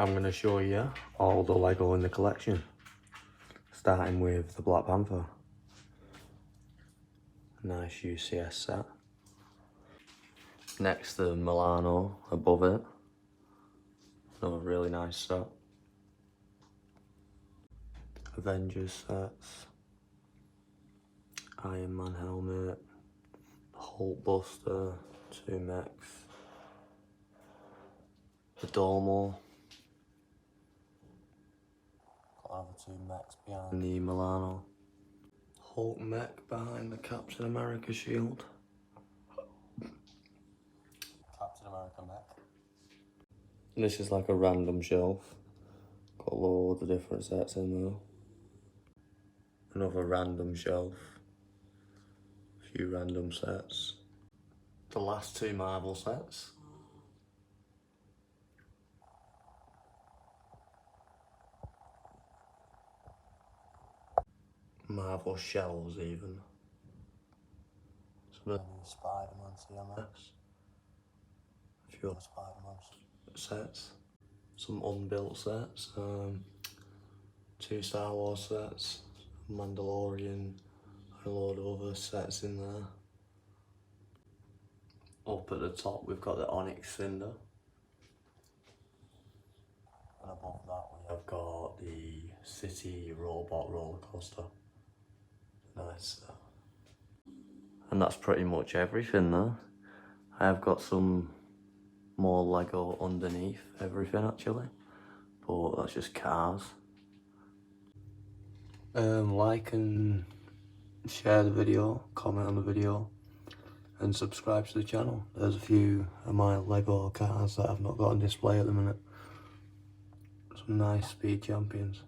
I'm going to show you all the Lego in the collection, starting with the Black Panther. Nice UCS set. Next, the Milano above it. Another really nice set. Avengers sets. Iron Man helmet. Hulk Buster. 2 mechs. The Domo. Got other 2 mechs behind the Milano. Hulk mech behind the Captain America shield. Captain America mech. This is like a random shelf. Got loads of different sets in there. Another random shelf. A few random sets. The last 2 Marvel sets. Marvel shelves even. Some of the new Spider-Man CMS. A few other Spider-Man sets. Some unbuilt sets. 2 Star Wars sets. Mandalorian. And a load of other sets in there. Up at the top we've got the Onyx Cinder. And above that we have got the City Robot roller coaster. Nice. And that's pretty much everything there. I have got some more Lego underneath everything actually, but that's just cars. Like and share the video, comment on the video, and subscribe to the channel. There's a few of my Lego cars that I've not got on display at the minute. Some nice Speed Champions.